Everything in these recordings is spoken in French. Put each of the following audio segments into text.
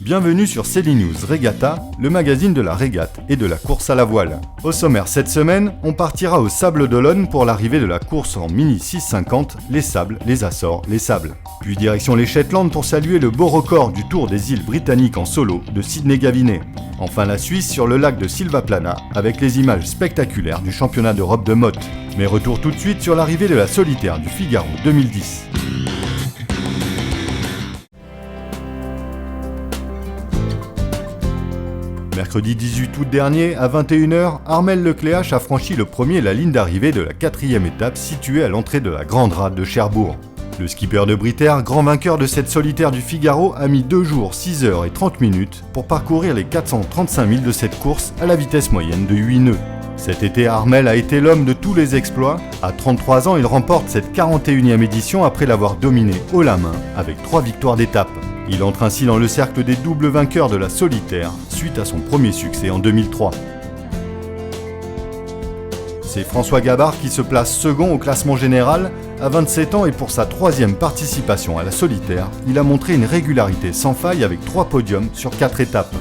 Bienvenue sur CELI-News Regatta, le magazine de la régate et de la course à la voile. Au sommaire cette semaine, on partira aux Sables d'Olonne pour l'arrivée de la course en Mini 650, les Sables, les Açores, les Sables. Puis direction les Shetland pour saluer le beau record du Tour des îles britanniques en solo de Sydney Gavinet. Enfin la Suisse sur le lac de Silvaplana avec les images spectaculaires du championnat d'Europe de motte. Mais retour tout de suite sur l'arrivée de la solitaire du Figaro 2010. Mercredi 18 août dernier, à 21h, Armel Lecléache a franchi le premier la ligne d'arrivée de la 4e étape située à l'entrée de la Grande Rade de Cherbourg. Le skipper de Britair, grand vainqueur de cette solitaire du Figaro, a mis 2 jours, 6 heures et 30 minutes pour parcourir les 435 000 de cette course à la vitesse moyenne de 8 nœuds. Cet été, Armel a été l'homme de tous les exploits. À 33 ans, il remporte cette 41e édition après l'avoir dominé haut la main avec 3 victoires d'étape. Il entre ainsi dans le cercle des doubles vainqueurs de la solitaire, suite à son premier succès en 2003. C'est François Gabard qui se place second au classement général. À 27 ans et pour sa 3e participation à la solitaire, il a montré une régularité sans faille avec 3 podiums sur 4 étapes.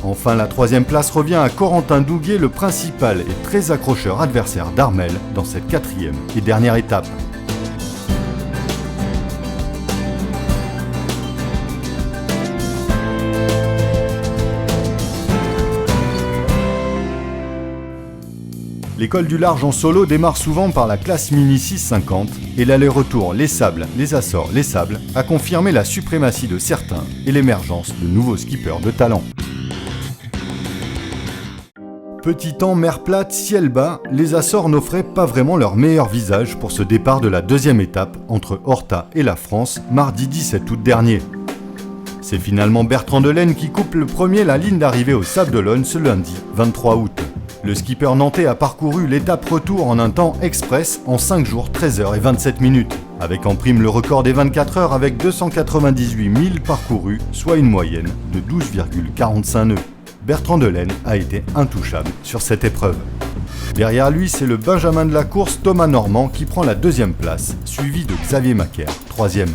Enfin, la 3e place revient à Corentin Douguet, le principal et très accrocheur adversaire d'Armel dans cette 4e et dernière étape. L'école du large en solo démarre souvent par la classe Mini 650 et l'aller-retour les Sables, les Açores, les Sables a confirmé la suprématie de certains et l'émergence de nouveaux skippers de talent. Petit temps, mer plate, ciel bas, les Açores n'offraient pas vraiment leur meilleur visage pour ce départ de la 2e étape entre Horta et la France, mardi 17 août dernier. C'est finalement Bertrand Delaine qui coupe le premier la ligne d'arrivée aux Sables d'Olonne ce lundi 23 août. Le skipper nantais a parcouru l'étape retour en un temps express en 5 jours, 13 heures et 27 minutes, avec en prime le record des 24 heures avec 298 000 parcourus, soit une moyenne de 12,45 nœuds. Bertrand Delaine a été intouchable sur cette épreuve. Derrière lui, c'est le Benjamin de la course Thomas Normand qui prend la 2e place, suivi de Xavier Macaire, 3e.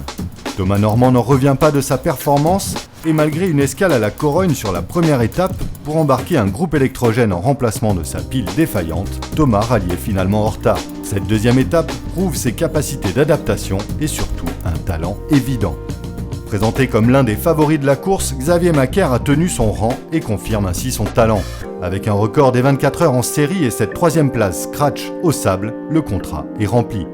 Thomas Normand n'en revient pas de sa performance et malgré une escale à la Corogne sur la première étape pour embarquer un groupe électrogène en remplacement de sa pile défaillante, Thomas ralliait finalement Horta. Cette 2e étape prouve ses capacités d'adaptation et surtout un talent évident. Présenté comme l'un des favoris de la course, Xavier Macaire a tenu son rang et confirme ainsi son talent. Avec un record des 24 heures en série et cette 3e place scratch au sable, le contrat est rempli.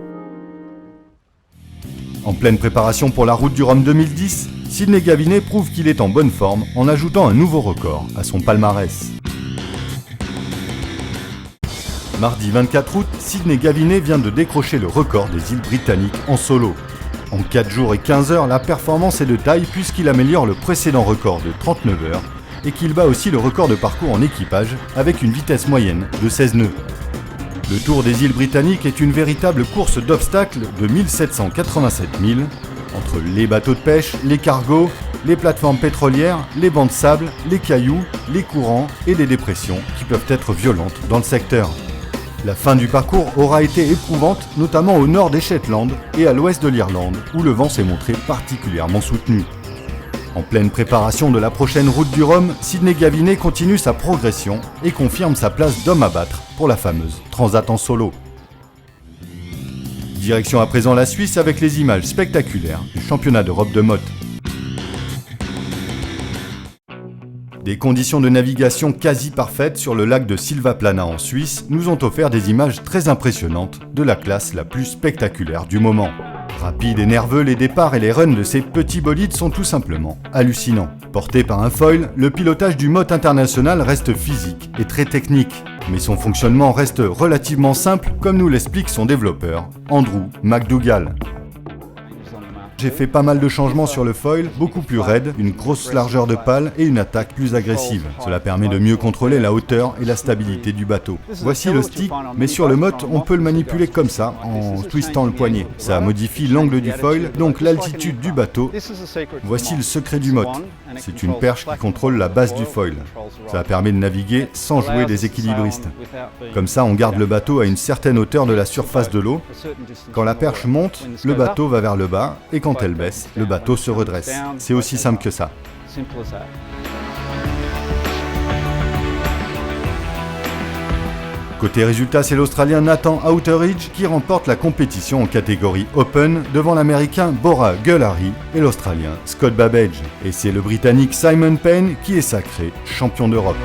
En pleine préparation pour la Route du Rhum 2010, Sydney Gavinet prouve qu'il est en bonne forme en ajoutant un nouveau record à son palmarès. Mardi 24 août, Sydney Gavinet vient de décrocher le record des îles britanniques en solo. En 4 jours et 15 heures, la performance est de taille puisqu'il améliore le précédent record de 39 heures et qu'il bat aussi le record de parcours en équipage avec une vitesse moyenne de 16 nœuds. Le Tour des îles britanniques est une véritable course d'obstacles de 1787 000 entre les bateaux de pêche, les cargos, les plateformes pétrolières, les bancs de sable, les cailloux, les courants et des dépressions qui peuvent être violentes dans le secteur. La fin du parcours aura été éprouvante, notamment au nord des Shetland et à l'ouest de l'Irlande, où le vent s'est montré particulièrement soutenu. En pleine préparation de la prochaine Route du Rhum, Sydney Gavinet continue sa progression et confirme sa place d'homme à battre pour la fameuse Transat en solo. Direction à présent la Suisse avec les images spectaculaires du championnat d'Europe de motte. Des conditions de navigation quasi parfaites sur le lac de Silvaplana en Suisse nous ont offert des images très impressionnantes de la classe la plus spectaculaire du moment. Rapides et nerveux, les départs et les runs de ces petits bolides sont tout simplement hallucinants. Porté par un foil, le pilotage du motte international reste physique et très technique. Mais son fonctionnement reste relativement simple comme nous l'explique son développeur, Andrew McDougall. J'ai fait pas mal de changements sur le foil, beaucoup plus raide, une grosse largeur de pale et une attaque plus agressive. Cela permet de mieux contrôler la hauteur et la stabilité du bateau. Voici le stick, mais sur le motte, on peut le manipuler comme ça, en twistant le poignet. Ça modifie l'angle du foil, donc l'altitude du bateau. Voici le secret du motte. C'est une perche qui contrôle la base du foil. Ça permet de naviguer sans jouer des équilibristes. Comme ça, on garde le bateau à une certaine hauteur de la surface de l'eau. Quand la perche monte, le bateau va vers le bas, et quand elle baisse, le bateau se redresse. C'est aussi simple que ça. Simple as that. Côté résultat, c'est l'Australien Nathan Outeridge qui remporte la compétition en catégorie Open devant l'Américain Bora Gullary et l'Australien Scott Babbage. Et c'est le Britannique Simon Payne qui est sacré champion d'Europe.